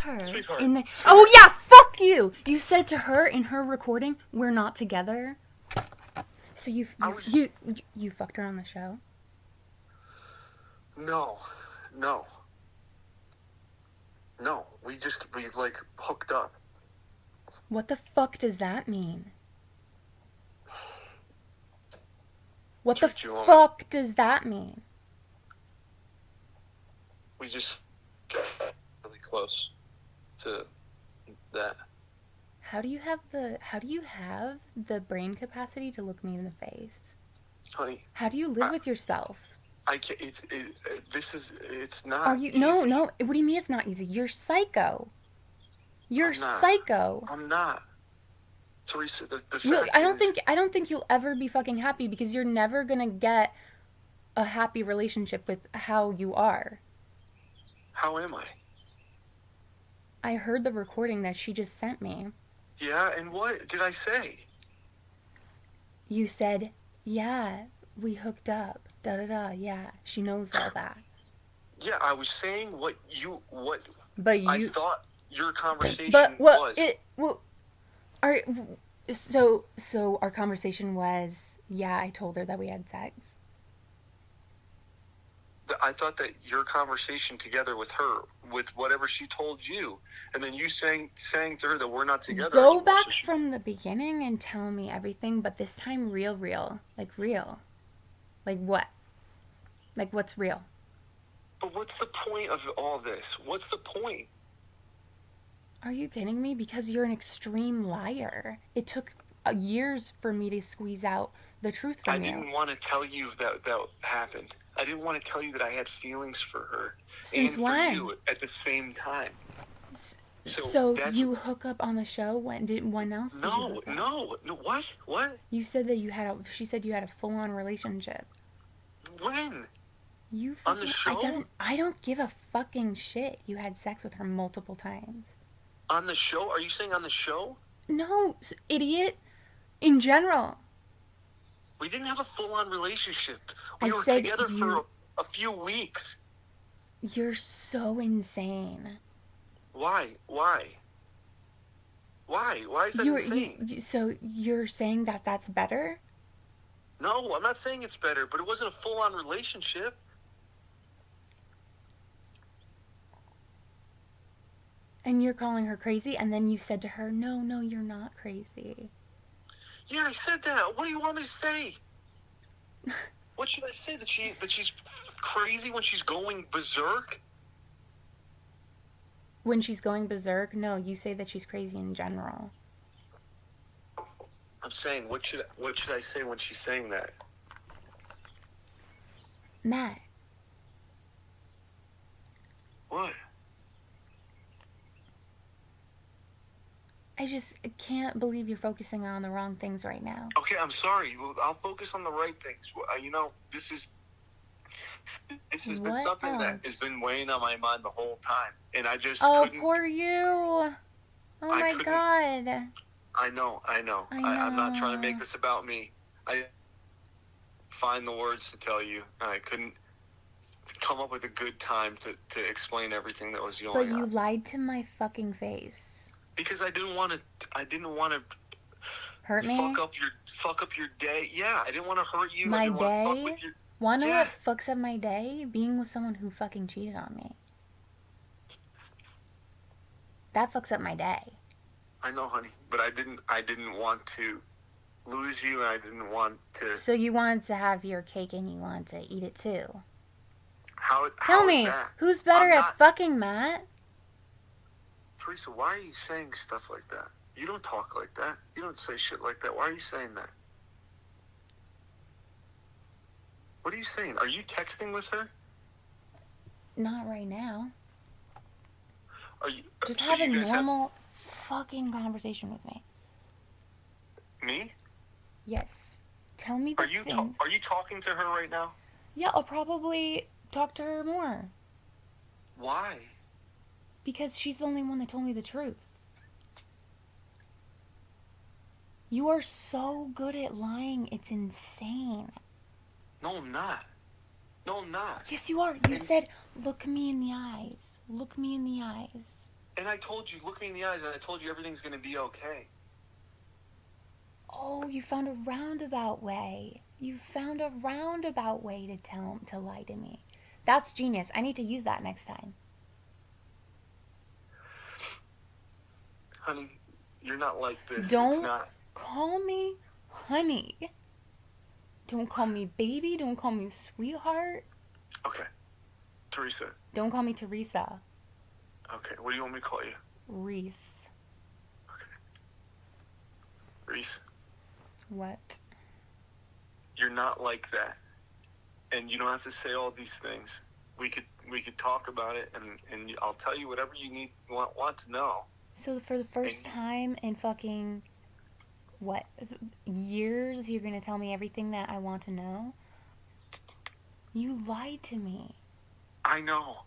her Sweetheart. in the... Sweetheart. Oh, yeah, fuck you! You said to her in her recording, we're not together. So you fucked her on the show? No. We like hooked up. What the fuck does that mean? What the fuck does that mean? We just got really close to that. How do you have the brain capacity to look me in the face? Honey. How do you live with yourself? I can't, it's not Are you easy. No, what do you mean it's not easy? You're psycho. You're psycho. I'm not. Teresa, the fact Really, is, I don't think you'll ever be fucking happy because you're never gonna get a happy relationship with how you are. How am I? I heard the recording that she just sent me. Yeah, and what did I say? You said, yeah, we hooked up. Da-da-da, yeah. She knows all that. Yeah, I was saying what I thought your conversation was. So our conversation was, yeah, I told her that we had sex. I thought that your conversation together with her, with whatever she told you, and then you saying to her that we're not together. Go back from the beginning and tell me everything, but this time real. Like real. Like what? Like what's real? But what's the point of all this? What's the point? Are you kidding me? Because you're an extreme liar. It took years for me to squeeze out the truth from you. I didn't want to tell you that happened. I didn't want to tell you that I had feelings for her. Since when? For you at the same time. So you hook up on the show? When else? No. What? You said that she said you had a full-on relationship. When? On the show? I don't give a fucking shit. You had sex with her multiple times. On the show? Are you saying on the show? No, idiot. In general. We didn't have a full-on relationship. We were together for a few weeks. You're so insane. Why? Why is that insane? So you're saying that that's better? No, I'm not saying it's better, but it wasn't a full-on relationship. And you're calling her crazy, and then you said to her, no, you're not crazy. Yeah, I said that. What do you want me to say? What should I say? That she's crazy when she's going berserk? When she's going berserk? No, you say that she's crazy in general. I'm saying, what should I say when she's saying that? Matt. What? I just can't believe you're focusing on the wrong things right now. Okay, I'm sorry. Well, I'll focus on the right things. This has been something that has been weighing on my mind the whole time, and I just couldn't. Oh, poor you! Oh my God! I know. I'm not trying to make this about me. I find the words to tell you, and I couldn't come up with a good time to explain everything that was going on. But you lied to my fucking face. Because I didn't want to hurt me. Fuck up your day. Yeah, I didn't want to hurt you. My day. Fuck with your... Wanna know what fucks up my day? Being with someone who fucking cheated on me. That fucks up my day. I know, honey, but I didn't want to lose you, and I didn't want to. So you wanted to have your cake and you wanted to eat it too. Tell me, who's better at fucking, Matt? Teresa, why are you saying stuff like that? You don't talk like that. You don't say shit like that. Why are you saying that? What are you saying? Are you texting with her? Not right now. Are you just have a normal fucking conversation with me? Me? Yes. Tell me the things. Are you talking to her right now? Yeah, I'll probably talk to her more. Why? Because she's the only one that told me the truth. You are so good at lying, it's insane. No, I'm not. Yes, you are. You said, look me in the eyes. Look me in the eyes. And I told you, look me in the eyes, and I told you everything's going to be okay. Oh, you found a roundabout way. You found a roundabout way to lie to me. That's genius. I need to use that next time. Honey, you're not like this. Don't it's not. call me honey. Don't call me baby. Don't call me sweetheart. Okay. Teresa. Don't call me Teresa. Okay, what do you want me to call you? Reese. Okay. Reese. What? You're not like that. And you don't have to say all these things. We could talk about it, and I'll tell you whatever you want to know. So for the first time in fucking, what, years, you're going to tell me everything that I want to know? You lied to me. I know.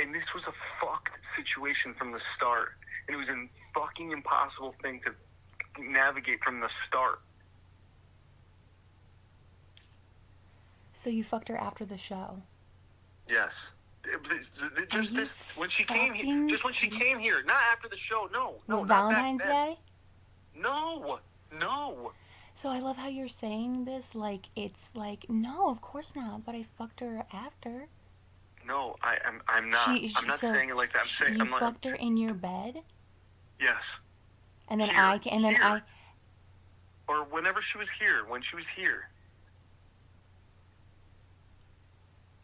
And this was a fucked situation from the start. And it was a fucking impossible thing to navigate from the start. So you fucked her after the show? Yes. Just this, when she came here, not after the show, no, well, not Valentine's Day? No. So I love how you're saying this, like, it's like, no, of course not, but I fucked her after. No, I'm not. I'm not saying it like that. I'm saying you fucked her in your bed? Yes. And then or whenever she was here, when she was here.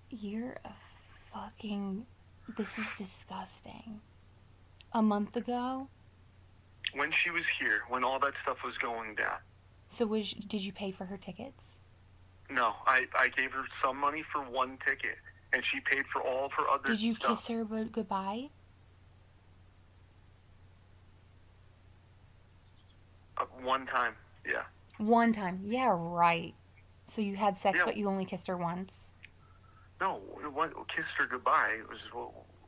You're a fucking... This is disgusting. A month ago? When she was here, when all that stuff was going down. So did you pay for her tickets? No, I gave her some money for one ticket, and she paid for all of her other stuff. Did you kiss her goodbye? One time, yeah. One time, yeah, right. So you had sex, Yeah. But you only kissed her once? No, kissed her goodbye. It was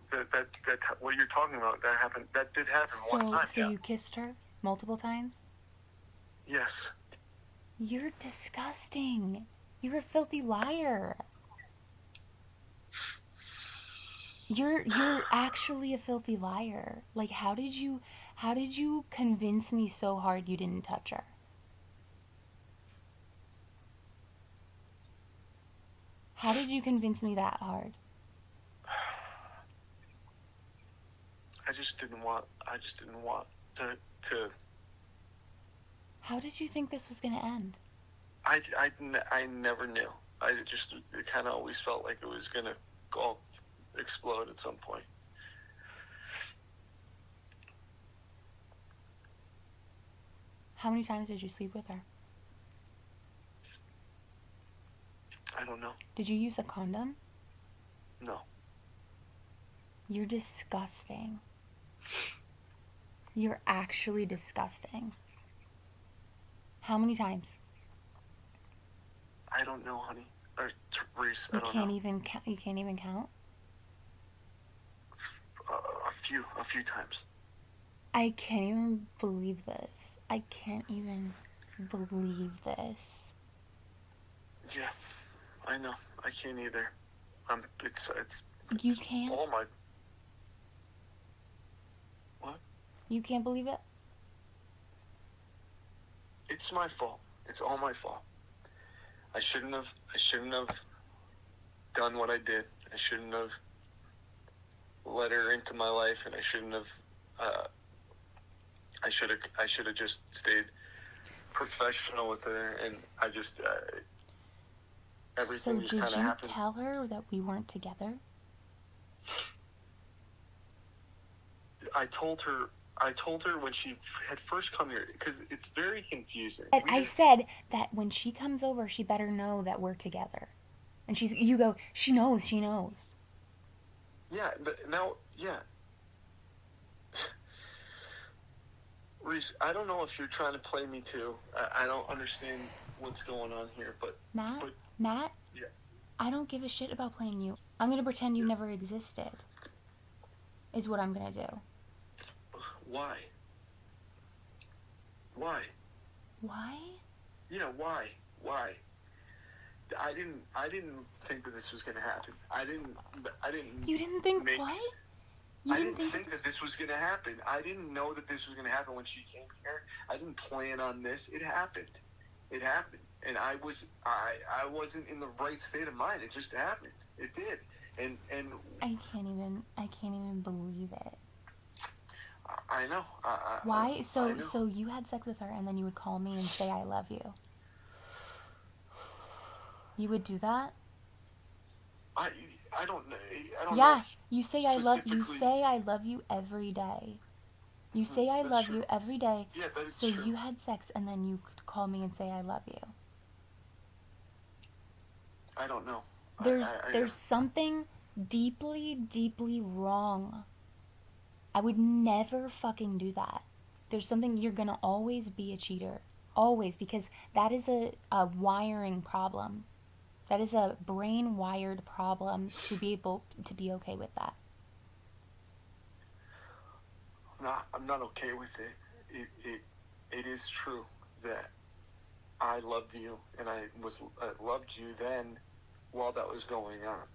that's what you're talking about. That happened. That did happen one time. So you kissed her multiple times? Yes. You're disgusting. You're a filthy liar. You're actually a filthy liar. Like, how did you convince me so hard you didn't touch her? How did you convince me that hard? I just didn't want to. How did you think this was going to end? I never knew. It kind of always felt like it was going to all explode at some point. How many times did you sleep with her? I don't know. Did you use a condom? No. You're disgusting. You're actually disgusting. How many times? I don't know, honey. Or Reese, You can't even count? A few times. I can't even believe this. I can't even believe this. Yeah, I know. I can't either. It's You can't? all my... What? You can't believe it? It's my fault. It's all my fault. I shouldn't have done what I did. I shouldn't have let her into my life, and I shouldn't have. I should have just stayed professional with her, and I just everything just kind of happened. So did you tell her that we weren't together? I told her when she had first come here, because it's very confusing. And I said that when she comes over, she better know that we're together. And you go, she knows. Yeah, yeah. Reese, I don't know if you're trying to play me too. I don't understand what's going on here, but... Matt? Yeah. I don't give a shit about playing you. I'm going to pretend you never existed. Is what I'm going to do. Why? Why? Why? Yeah, why? I didn't think that this was gonna happen. I didn't. You didn't think what? You I didn't didn't think think that this was going to happen. I didn't know that this was going to happen when she came here. I didn't plan on this. It happened. It happened. And I wasn't in the right state of mind. It just happened. It did. And I can't even believe it. I know. Why? I know. So you had sex with her and then you would call me and say I love you. You would do that? I don't know. I don't know Yeah, if you say specifically. I love you every day. You Mhm, say I that's love true. you every day. Yeah, that is So true. you had sex and then you could call me and say I love you. I don't know. There's something deeply wrong. I would never fucking do that. There's something, you're gonna always be a cheater. Always, because that is a wiring problem. That is a brain wired problem to be able to be okay with that. I'm not okay with it. It is true that I loved you, and I loved you then while that was going on,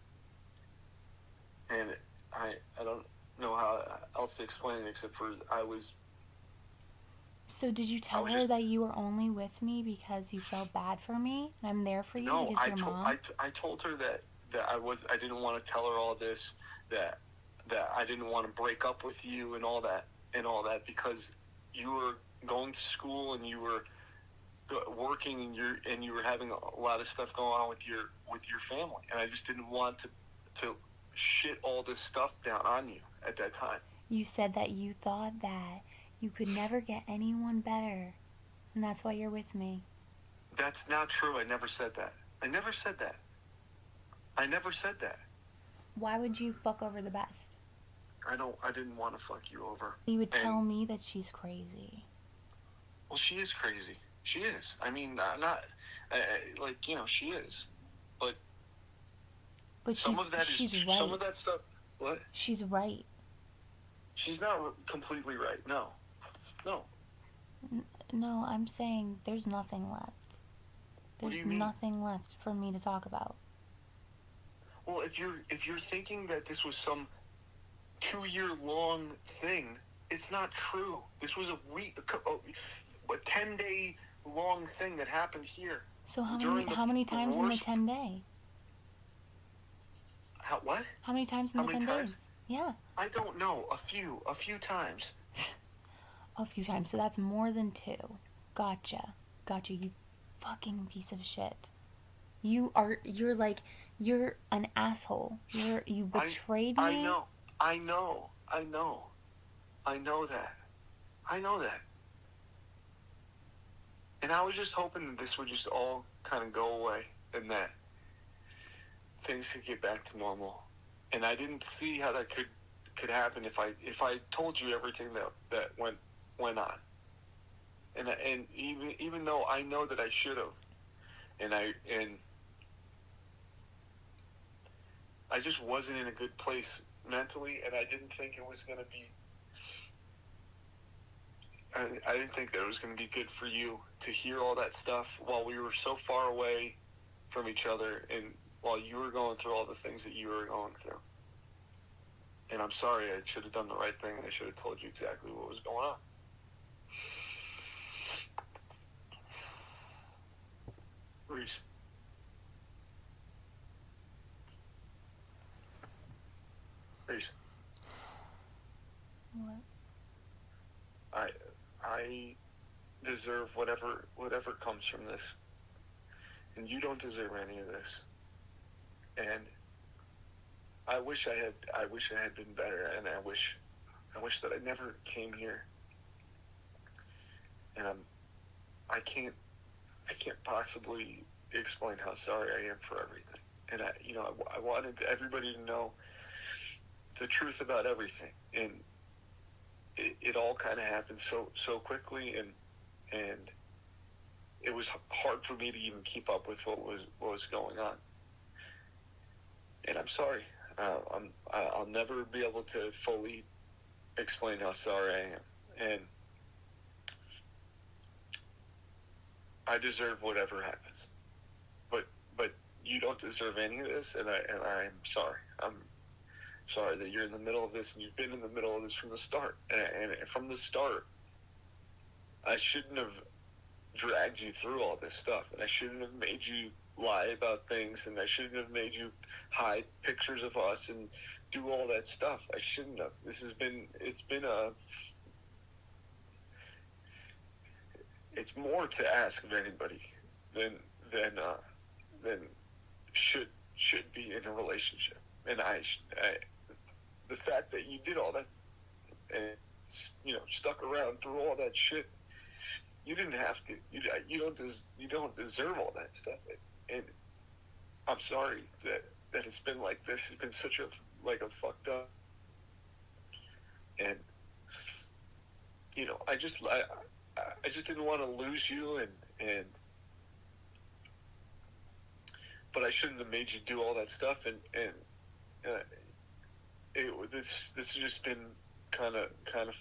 and I don't know how else to explain it except for So did you I tell was her just that you were only with me because you felt bad for me and I'm there for you no. because you're mom? I told her that I didn't want to tell her all this, that I didn't want to break up with you and all that because you were going to school and you were working and you were having a lot of stuff going on with your family, and I just didn't want to shit all this stuff down on you at that time. You said that you thought that you could never get anyone better, and that's why you're with me. That's not true. I never said that. I never said that. I never said that. Why would you fuck over the best? I didn't want to fuck you over. You would tell And me that she's crazy. well, she is crazy. She is. I mean, like, she is. But But some of that is she's right. some of that stuff. What? She's right. She's not completely right. No. No. No, I'm saying there's nothing left. What do There's you mean? nothing left for me to talk about. Well, if you're thinking that this was some 2-year long thing, it's not true. This was a 10-day long thing that happened here. So How many times in the 10 day? What? How many times in How the many 10 times? days? Yeah. I don't know. A few times. A few times. So that's more than 2. Gotcha. Gotcha, you fucking piece of shit. You're an asshole. You betrayed me. I know. I know. I know. I know that. I know that. And I was just hoping that this would just all kind of go away and that things could get back to normal. And I didn't see how that could happen if I told you everything that went on. And even though I know that I should have, and I just wasn't in a good place mentally, and I didn't think it was going to be. I didn't think that it was going to be good for you to hear all that stuff while we were so far away from each other, and while you were going through all the things that you were going through. And I'm sorry, I should have done the right thing, and I should have told you exactly what was going on. Reese. Reese. What? I deserve whatever comes from this, and you don't deserve any of this. And I wish I had been better, and I wish that I never came here. And I can't possibly explain how sorry I am for everything. And I wanted everybody to know the truth about everything, and it all kind of happened so quickly, and it was hard for me to even keep up with what was going on. And I'm sorry. I'll never be able to fully explain how sorry I am, and I deserve whatever happens. But you don't deserve any of this, and I'm sorry. I'm sorry that you're in the middle of this, and you've been in the middle of this from the start. And from the start, I shouldn't have dragged you through all this stuff, and I shouldn't have made you lie about things, and I shouldn't have made you hide pictures of us and do all that stuff. I shouldn't have. It's more to ask of anybody than should be in a relationship. And the fact that you did all that and stuck around through all that shit, you didn't have to. You don't deserve all that stuff. And I'm sorry that it's been like this. It's been such a fucked up. And I just didn't want to lose you, but I shouldn't have made you do all that stuff. This has just been kind of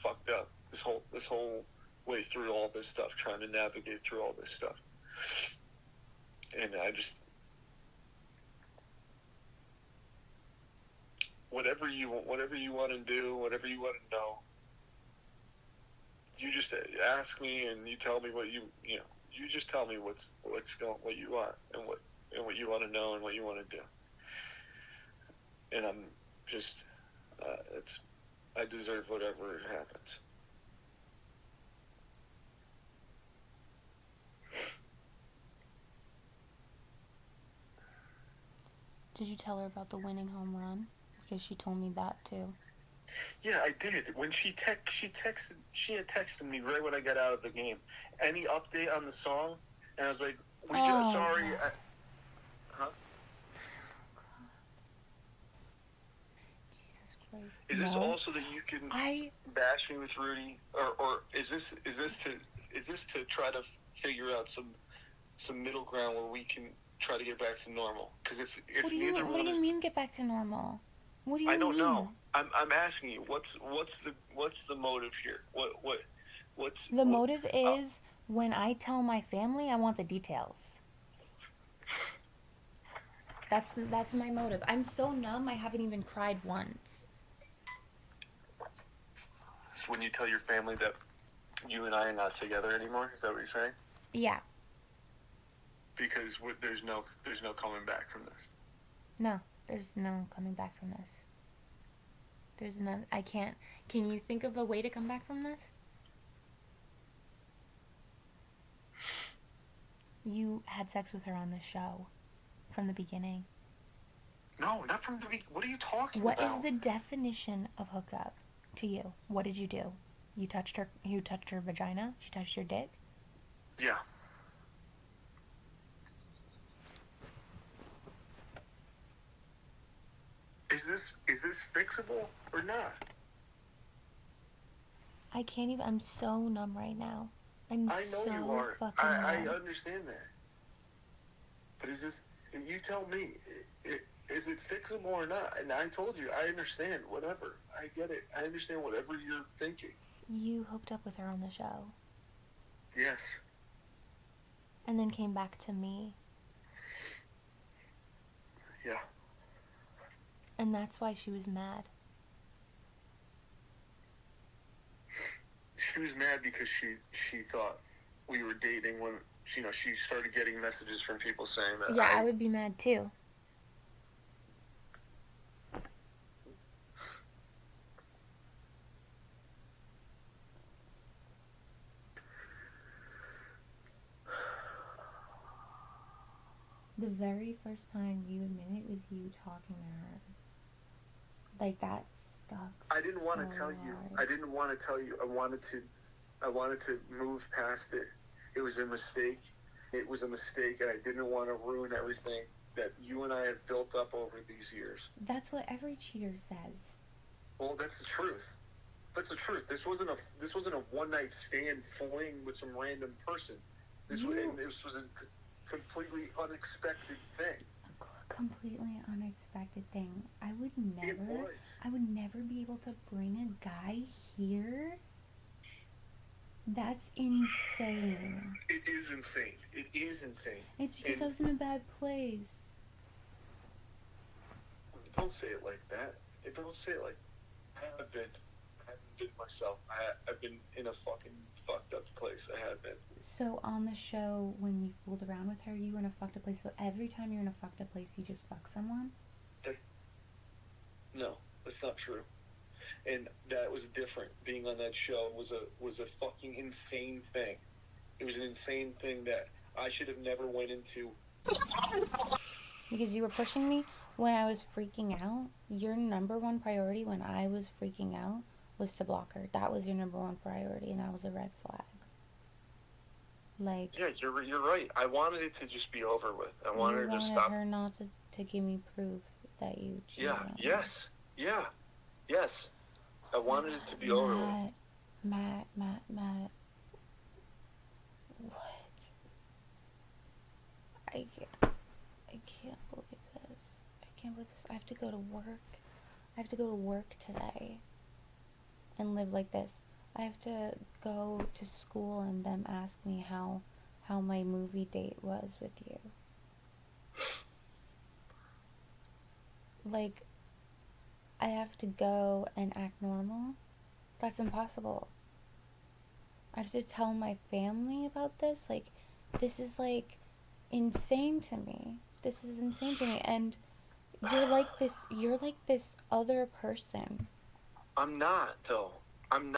fucked up. This whole way through all this stuff, trying to navigate through all this stuff. And I just, whatever you want to do, whatever you want to know, you just ask me and you tell me what you just tell me what you want and what you want to know and what you want to do. And I'm just, I deserve whatever happens. Did you tell her about the winning home run? Because she told me that too. Yeah, I did. When she had texted me right when I got out of the game. Any update on the song? And I was like, sorry. Huh? Jesus Christ. Is this also that you can bash me with Rudi, or is this to try to figure out some middle ground where we can try to get back to normal? Because if what do you mean get back to normal? What do you mean? I don't know. I'm asking you. What's the motive here? What's the motive is when I tell my family, I want the details. That's my motive. I'm so numb. I haven't even cried once. So when you tell your family that you and I are not together anymore, is that what you're saying? Yeah. Because there's no coming back from this. No, there's no coming back from this. There's no. I can't. Can you think of a way to come back from this? You had sex with her on the show from the beginning. No, not from the beginning. What are you talking about? What is the definition of hookup to you? What did you do? You touched her vagina? She touched your dick? Yeah. Is this fixable or not? I can't even. I'm so numb right now. I know so you are. Fucking I numb. understand that. But is this? You tell me. Is it fixable or not? And I told you, I understand. Whatever. I get it. I understand whatever you're thinking. You hooked up with her on the show. Yes. And then came back to me. Yeah. And that's why she was mad. She was mad because she thought we were dating when she started getting messages from people saying that. Yeah, I would be mad too. The very first time you admitted it was you talking to her. Like, that sucks. I didn't want to tell hard. you. I didn't want to tell you. I wanted to move past it. It was a mistake. It was a mistake, and I didn't want to ruin everything that you and I have built up over these years. That's what every cheater says. Well, that's the truth. That's the truth. This wasn't a one-night stand fling with some random person. This was a completely unexpected thing. A completely unexpected thing. I would never be able to bring a guy here. That's insane. It is insane. It is insane. It's because I was in a bad place. Don't say it like that. Don't say it like I haven't been. I haven't been myself. I've been in a fucking fucked up place. I have been. So on the show, when you fooled around with her, you were in a fucked up place. So every time you're in a fucked up place, you just fuck someone? That, no, that's not true. And that was different. Being on that show was a fucking insane thing. It was an insane thing that I should have never went into. Because you were pushing me when I was freaking out. Your number one priority when I was freaking out was to block her. That was your number one priority, and that was a red flag. Like, yeah, you're right. I wanted it to just be over with. I wanted her to stop. Her not to give me proof that you cheated on me. Yes. I wanted it to be over with. Matt. What? I can't believe this. I have to go to work. I have to go to work today and live like this. I have to go to school and them ask me how my movie date was with you. Like, I have to go and act normal? That's impossible. I have to tell my family about this? Like, this is, like, insane to me. This is insane to me. And you're like this other person. I'm not, though. I'm not.